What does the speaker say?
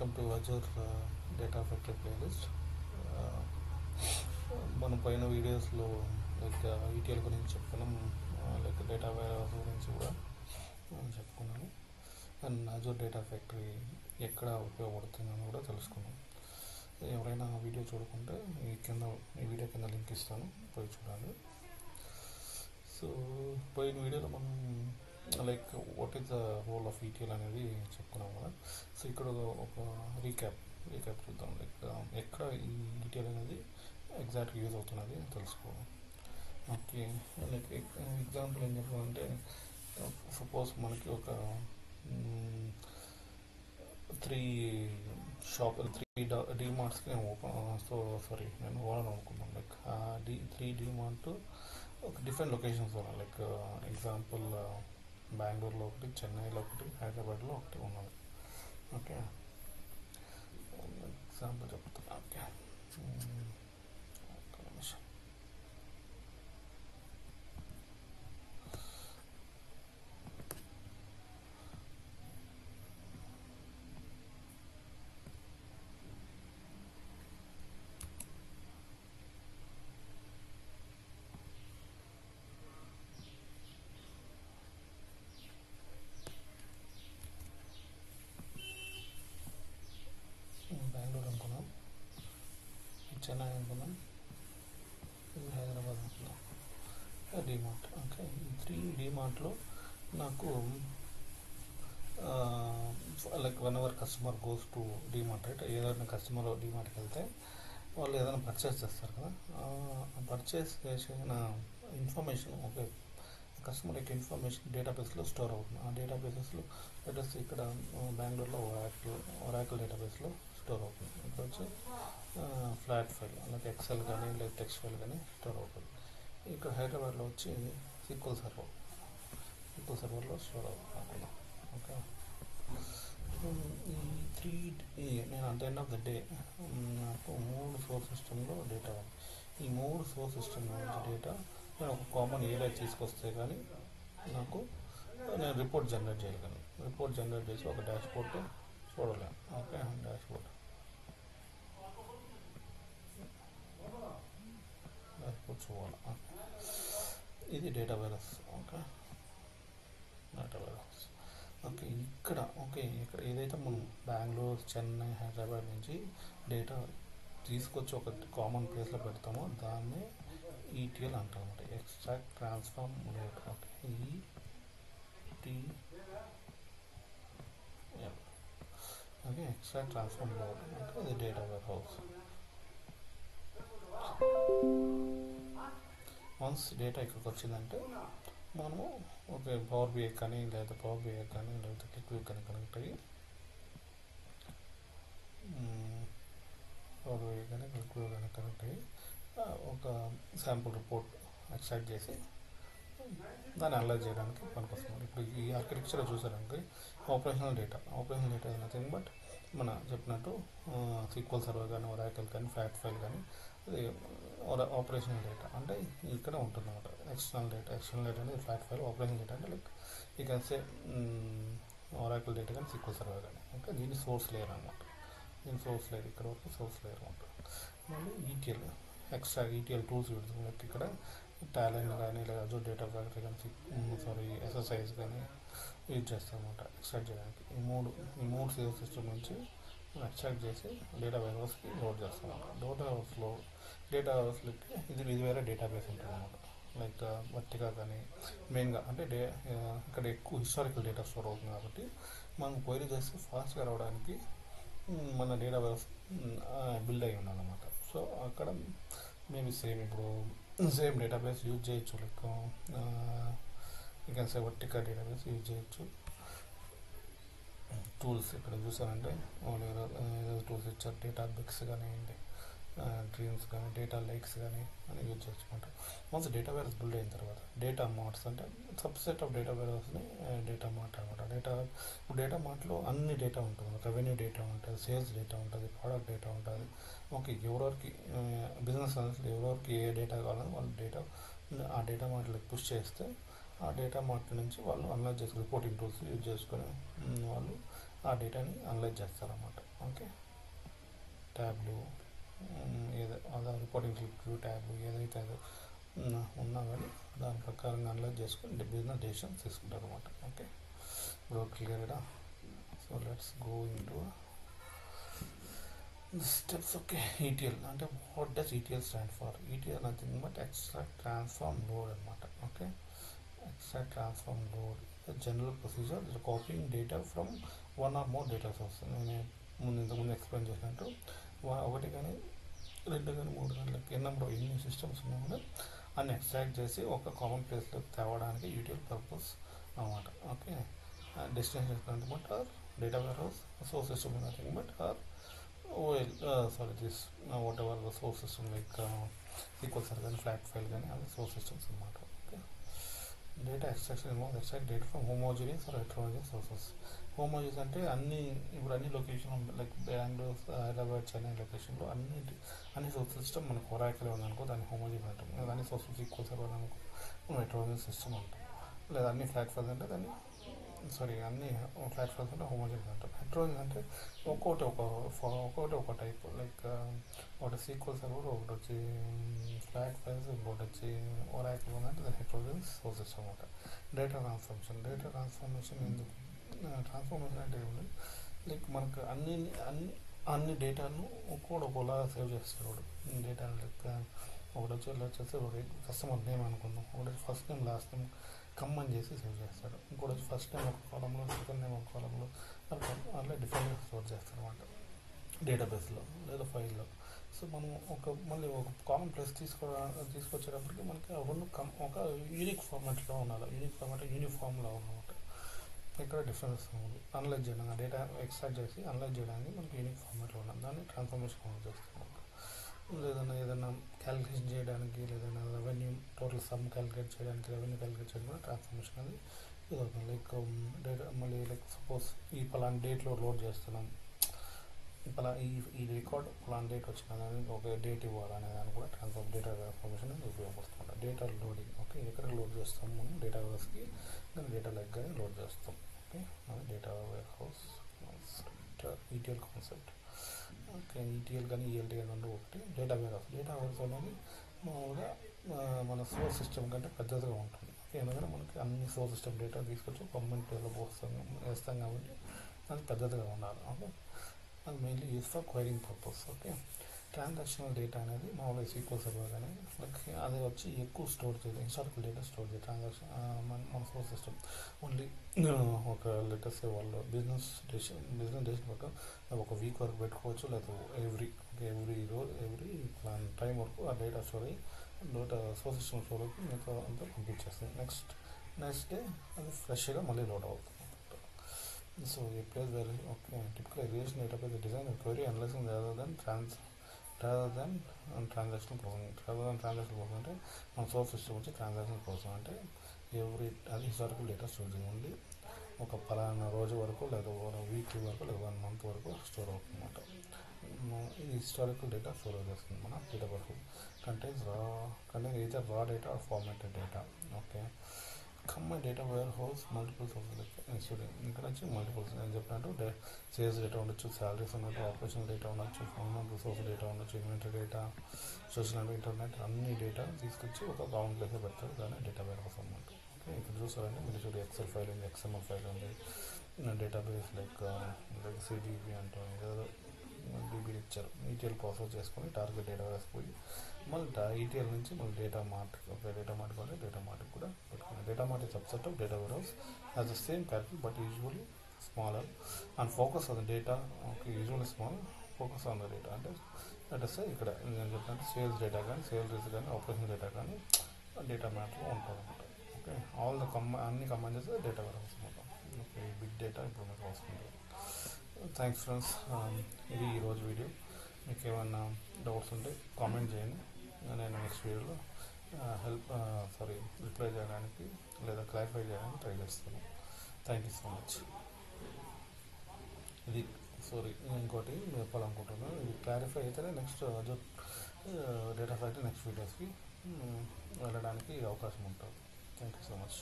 Welcome to Azure data factory playlist. మనం పైన వీడియోస్లో లైక్ ఈటీఎల్ గురించి చెప్పుకున్నాం, లైక్ డేటా వేర్హౌస్ గురించి కూడా చెప్పుకున్నాము. అండ్ అజూర్ డేటా ఫ్యాక్టరీ ఎక్కడ ఉపయోగపడుతుందని కూడా తెలుసుకున్నాం. ఎవరైనా వీడియో చూడకుంటే ఈ వీడియో కింద లింక్ ఇస్తాను, పోయి చూడండి. సో పోయిన వీడియోలో మనం like what is the role of ETL అనేది చెప్పుకున్నాం కదా. సో ఇక్కడ ఒక రీక్యాప్ చూద్దాం. లైక్ ఎక్కడ ఈ ఈటీఎల్ అనేది ఎగ్జాక్ట్గా యూజ్ అవుతున్నది తెలుసుకోవాలి. ఓకే, లైక్ ఎగ్జాంపుల్ ఏం చెప్పాలంటే, సపోజ్ మనకి ఒక 3 డీమార్ట్స్కి నేను నేను ఓనర్ అనుకున్నాను. లైక్ 3 డీమార్ట్ ఒక డిఫరెంట్ లొకేషన్స్ ఉన్నాయి. లైక్ ఎగ్జాంపుల్ బెంగళూరులో ఒకటి, చెన్నైలో ఒకటి, హైదరాబాద్లో ఒకటి ఉన్నది. ఓకే, ఎగ్జాంపుల్ చెప్తున్నా. ఓకే, ఒక నిమిషం. బెంగళూరు అనుకున్నాం, చెన్నై అనుకున్నాం, హైదరాబాద్ అనుకున్నాం, డీమార్ట్. ఓకే, ఈ 3 డీమార్ట్లో నాకు like whenever customer goes to DMart, right, ఏదైనా కస్టమర్ డీమార్ట్కి వెళ్తే వాళ్ళు ఏదైనా పర్చేస్ చేస్తారు కదా. పర్చేస్ చేసిన ఇన్ఫర్మేషన్ ఓకే కస్టమర్ యొక్క ఇన్ఫర్మేషన్ డేటాబేస్లో స్టోర్ అవుతుంది. ఆ డేటాబేసెస్లో అడ్రస్ ఇక్కడ బెంగళూరులో ఒరాకిల్ డేటాబేస్లో స్టోర్ అవుతుంది. ఇక్కడ వచ్చి ఫ్లాట్ ఫైల్ అలాగే ఎక్సెల్ కానీ లేదా టెక్స్ట్ ఫైల్ కానీ స్టోర్ అవుతుంది. ఇక్కడ హైదరాబాద్లో వచ్చి SQL సర్వర్లో స్టోర్ అవుతుంది. ఓకే, నేను at the end of the day నాకు 3 సోర్స్ సిస్టంలో డేటా ఉంది. ఈ 3 సోర్స్ సిస్టమ్ నుంచి డేటా నేను ఒక కామన్ ఏరియా తీసుకొస్తే కానీ నేను రిపోర్ట్ జనరేట్ చేయగలను. రిపోర్ట్ జనరేట్ చేసి ఒక డాష్బోర్డ్ చూడలేను. ఓకే, డాష్బోర్డ్ చూడాలి. ఇది data warehouse. Okay, data warehouse. Okay, ఇక్కడ ఏదైతే మనం బెంగళూరు, చెన్నై, హైదరాబాద్ నుంచి డేటా తీసుకొచ్చి ఒక కామన్ ప్లేస్లో పెడతామో దాన్ని ఈటీఎల్ అంటాం అనమాట. Extract transform load. Okay, okay, extract transform load అంటే ఇది డేటా వేర్హౌస్. వన్స్ డేటా ఇక్కడికి వచ్చిందంటే మనము ఓకే పవర్ బిఐ కానీ లేదా క్లిక్ కానీ కనెక్ట్ అయ్యి ఒక శాంపుల్ రిపోర్ట్ ఎక్స్ట్రాక్ట్ చేసి దాన్ని అనలైజ్ చేయడానికి పనికొస్తుంది. ఇప్పుడు ఈ ఆర్కిటెక్చర్ చూసారంటే operational data is nothing but మన చెప్పినట్టు SQL సర్వర్ కానీ ఒరాకిల్ కానీ ఫ్లాట్ ఫైల్ కానీ అది ఆపరేషనల్ డేటా అంటే ఇక్కడ ఉంటుంది అనమాట. ఎక్స్టర్నల్ డేటా అనేది ఫ్లాట్ ఫైల్. ఆపరేషనల్ డేటా అంటే లైక్ ఈ కెన్ సే ఒరాకిల్ డేటా కానీ SQL సర్వర్ కానీ. ఓకే, దీని సోర్స్ లేయర్ అనమాట. ఇక్కడ వరకు సోర్స్ లేయర్ ఉంటుంది. మళ్ళీ ఈటీఎల్ టూల్స్ పెడుతుంది. లైక్ ఇక్కడ టాలెంట్ కానీ లేదా అజూర్ డేటా ఫ్యాక్టరీ కానీ SSIS కానీ యూజ్ చేస్తాం అనమాట ఎక్స్ట్రాక్ట్ చేయడానికి. ఈ మూడు సేవ్ సిస్టమ్ నుంచి ఎక్స్ట్రాక్ట్ చేసి డేటా వేర్హౌస్కి లోడ్ చేస్తాం అనమాట. డేటా హౌస్లకి ఇది వేరే డేటాబేస్ ఉంటుంది అనమాట. లైక్ వర్టికా కానీ మెయిన్గా అంటే ఇక్కడ ఎక్కువ హిస్టారికల్ డేటా స్టోర్ అవుతుంది కాబట్టి మనం క్వైరీ చేస్తే ఫాస్ట్గా రావడానికి మన డేటా వేర్హౌస్ బిల్డ్ అయి ఉండాలన్నమాట. సో అక్కడ మేబీ సేమ్ డేటాబేస్ యూజ్ చేయొచ్చు. Like you can say Vertica database use చేయొచ్చు. టూల్స్ ఇక్కడ చూసారంటే టూల్స్ ఇచ్చారు. డేటా బిక్స్ కానివ్వండి, డ్రీమ్స్ కానీ, డేటా లేక్స్ కానీ అని యూజ్ చేసుకుంటాం. వన్స్ డేటా వేర్హౌస్ బిల్డ్ అయిన తర్వాత డేటా మార్ట్స్ అంటే సబ్సెట్ ఆఫ్ డేటా వేర్హౌస్ని డేటా మార్ట్ అనమాట. డేటా మార్ట్లో అన్ని డేటా ఉంటుంది. రెవెన్యూ డేటా ఉంటుంది, సేల్స్ డేటా ఉంటుంది, ప్రోడక్ట్ డేటా ఉంటుంది. ఓకే, ఎవరెవరికి బిజినెస్ అనలిస్టులు ఎవరెవరికి ఏ డేటా కావాలని వాళ్ళు ఆ డేటా మార్ట్లోకి పుష్ చేస్తే ఆ డేటా మార్ట్ నుంచి వాళ్ళు అనలైజ్ చేసి రిపోర్టింగ్ టూల్స్ యూజ్ చేసుకొని వాళ్ళు ఆ డేటాని అనలైజ్ చేస్తారన్నమాట. ఓకే, ట్యాబ్లు ఏదో అదే రిపోర్టింగ్ స్లిప్లు ట్యాబ్లు ఏదైతే అది ఉన్నా కానీ దాని ప్రకారంగా అనలైజ్ చేసుకుని బిజినెస్ డెసిషన్స్ తీసుకుంటారు అనమాట. ఓకే, ఇప్పుడు క్లియర్గా. So let's go into steps. Okay, ETL అంటే what does ETL stand for? ETL nothing but extract transform load అనమాట. Okay, extract transform load general procedure copying data from one or more data source. నేను ఇంతకుముందు explain చేసినట్టు ఒకటి కానీ రెండు కానీ మూడు కానీ ఎన్ని సిస్టమ్స్ ఉన్నా కూడా అన్ని ఎక్స్ట్రాక్ట్ చేసి ఒక కామన్ ప్లేస్లోకి తేవడానికి యూటీఎల్ పర్పస్ అనమాట. Okay, destination nothing but our data warehouse, source system nothing but our whatever the source system like SQL Server కానీ ఫ్లాట్ ఫైల్ కానీ అవి సోర్స్ సిస్టమ్స్ అనమాట. Okay, data extraction involve extract data from homogeneous or heterogeneous sources. Homogeneous అంటే ఇప్పుడు అన్ని location like Bengaluru, Hyderabad, Chennai లొకేషన్లో అన్ని source system మనకు ఒరాకిల్ ఉందనుకో దాన్ని హోమోజీనియస్ అంటాం. లేదా అన్ని సోర్స్ SQL Server అనుకో హెటరోజీనియస్ సిస్టమ్ అంటాం. లేదా అన్ని ఫ్లాట్ ఫైల్స్ అంటే దాన్ని అన్ని ఫ్లాట్ ఫైల్స్ అంటే హోమోజీనియస్ అంటాం. హెటరోజీనియస్ అంటే ఒక్కొక్కటి ఒక టైప్ లైక్ ఒకటి SQL Server, ఒకటి వచ్చి ఫ్లాట్ ఫైల్స్, ఇంకోటి వచ్చి ఒరాకిల్ ఉందంటే దాని హెటరోజీనియస్ సోర్స్ సిస్టమ్ అనమాట. డేటా ట్రాన్స్ఫర్మేషన్ ఎందుకు? ట్రాన్స్ఫర్మేషన్ అంటే ఏమి లైక్ మనకు అన్ని డేటాను ఒక్కోలా సేవ్ చేస్తాడు వాడు. డేటా లైక్ ఒకటి వచ్చేసి ఒకటి కస్టమర్ నేమ్ అనుకుందాం, ఒకటి ఫస్ట్ నేమ్ లాస్ట్ నేమ్ కమ్మని చేసి సేవ్ చేస్తాడు. ఇంకోటి వచ్చి ఫస్ట్ నేమ్ ఒక కాలంలో, సెకండ్ నేమ్ ఒక కాలంలో అట్లా డిఫరెంట్గా స్టోర్ చేస్తాడు అనమాట డేటాబేస్లో లేదా ఫైల్లో. సో మనం మళ్ళీ ఒక కామన్ ప్లేస్ తీసుకొచ్చేటప్పటికి మనకి రెండు ఒక యూనిక్ ఫార్మాట్లో ఉండాలి. యూనిక్ ఫార్మాట్ యూనిఫామ్లో ఉన్నమాట. ఇక్కడ డిఫరెన్స్ అనలైజ్ చేయడానికి డేటా ఎక్స్ట్రాక్ట్ చేసి అనలైజ్ చేయడానికి మనకి యూనిక్ ఫార్మాట్లో ఉండాలి. దాన్ని ట్రాన్స్ఫర్మేషన్ అనేది చేస్తున్నాం. ఏదైనా క్యాలిక్యులేషన్ చేయడానికి, లేదైనా రెవెన్యూ టోటల్ సమ్ క్యాలిక్యులేట్ చేయడానికి, రెవెన్యూ క్యాలిక్యులేట్ చేయడానికి కూడా ట్రాన్స్ఫర్మేషన్ అనేది ఇది అవుతుంది. లైక్ డేటా మళ్ళీ లైక్ సపోజ్ ఈ పలానా డేట్లో లోడ్ చేస్తున్నాం, ఈ రికార్డ్ పలానా డేట్ వచ్చిన ఒక డేట్ ఇవ్వాలనే దాన్ని కూడా డేటా ట్రాన్స్ఫర్మేషన్ అనేది ఉపయోగపడుతుంది. Data loading. ఓకే, ఎక్కడికి లోడ్ చేస్తాం మనం? డేటా వేర్స్కి కానీ డేటా లెగ్ కానీ లోడ్ చేస్తాం. ఓకే, అది data warehouse ETL concept. Okay, ETL కానీ ఈఎల్టీ కానీ రెండు ఒకటి. డేటా వేర్ హౌస్ అనేది మామూలుగా మన సోర్స్ సిస్టమ్ కంటే పెద్దదిగా ఉంటుంది. ఎందుకంటే మనకి అన్ని సోర్స్ సిస్టమ్ డేటా తీసుకొచ్చి కమ్యూనిటీలో వేస్తాం కాబట్టి అది పెద్దదిగా ఉండాలి. ఓకే, అది mainly use for querying purpose. Okay, transactional data అనేది మామూలుగా SQL Server కానీ లైక్ అది వచ్చి ఎక్కువ స్టోర్ చేయదు. హిస్టారికల్ డేటా స్టోర్ చేయదు. ట్రాన్సాక్షన్ మన సోర్స్ సిస్టమ్ ఓన్లీ ఒక లెటర్స్ వాళ్ళు బిజినెస్ డేషన్ వరకు ఒక వీక్ వరకు పెట్టుకోవచ్చు, లేదా ఎవ్రీ టైం వరకు ఆ డేటా స్టోర్ అయ్యి సోర్స్ సిస్టమ్ స్టోర్ అయ్యి మీకు అంతా పంపించేస్తుంది. నెక్స్ట్ డే అది ఫ్రెష్గా మళ్ళీ లోడ్ అవుతుంది. So a place where typical aggregation database is designed and query analyzing rather than transactional processing. అంటే మన సోర్స్ సిస్టమ్ వచ్చి ట్రాన్సాక్షన్ కోసం అంటే అది హిస్టారికల్ డేటా స్టోర్ చేయండి. ఒక పలానా రోజు వరకు లేదా వీక్లీ వరకు లేదా 1 month వరకు స్టోర్ అవుతుంది అన్నమాట. ఇది హిస్టారికల్ డేటా స్టోర్ చేస్తుంది మన డేటా వరకు. Contains either raw data or formatted data. Okay, common data warehouse multiple sources. ఇక్కడ వచ్చి మల్టిపుల్స్ నేను చెప్పినట్టు సేల్స్ డేటా ఉండొచ్చు, శాలరీస్ ఉండొచ్చు, ఆపరేషనల్ డేటా ఉండొచ్చు, హ్యూమన్ రిసోర్స్ డేటా ఉండొచ్చు, inventory data, social and internet అన్ని డేటా తీసుకొచ్చి ఒక కామన్ ప్లేస్లో పెడతారు. దాన్ని డేటా వేర్ హౌస్ అన్నమాట. ఓకే, ఇక్కడ చూసారంటే మీరు చూడు ఎక్సెల్ ఫైల్ ఉంది, XML ఫైల్ ఉంది, డేటాబేస్ లైక్ CDB అంటాం, ఏదో DB ఇచ్చారు. ఈటీఎల్ ప్రాసెస్ చేసుకొని టార్గెట్ డేటా వేసుకుని మళ్ళీ ఈటీఎల్ నుంచి మళ్ళీ డేటా మార్ట్ కూడా పెట్టుకున్నాం. Data mart is subset of data warehouse has the same character but usually smaller and focus on the data. Okay, usually small, focus on the data. అంటే ఇక్కడ నేను చెప్పినట్టు సేల్స్ డేటా కానీ sales కానీ operation data కానీ data మ్యాట్లో ఉంటుంది అనమాట. Okay, అన్ని కంబైన్ చేస్తే డేటా వేర్హౌస్ అనమాట. ఓకే, బిగ్ డేటా ఇప్పుడు మీకు వస్తుంది. థ్యాంక్స్ ఫ్రెండ్స్, ఇది ఈరోజు వీడియో. మీకు ఏమైనా డౌట్స్ ఉంటే కామెంట్ చేయండి. నేను నెక్స్ట్ వీడియోలో రిప్లై చేయడానికి లేదా క్లారిఫై చేయడానికి ట్రై చేస్తాను. Thank you so much. ఇది ఇంకోటి చెప్పాలనుకుంటున్నాను. ఇది క్లారిఫై అయితేనే నెక్స్ట్ డేటా ఫ్యాక్టరీ నెక్స్ట్ వీడియోస్కి వెళ్ళడానికి అవకాశం ఉంటుంది. Thank you so much.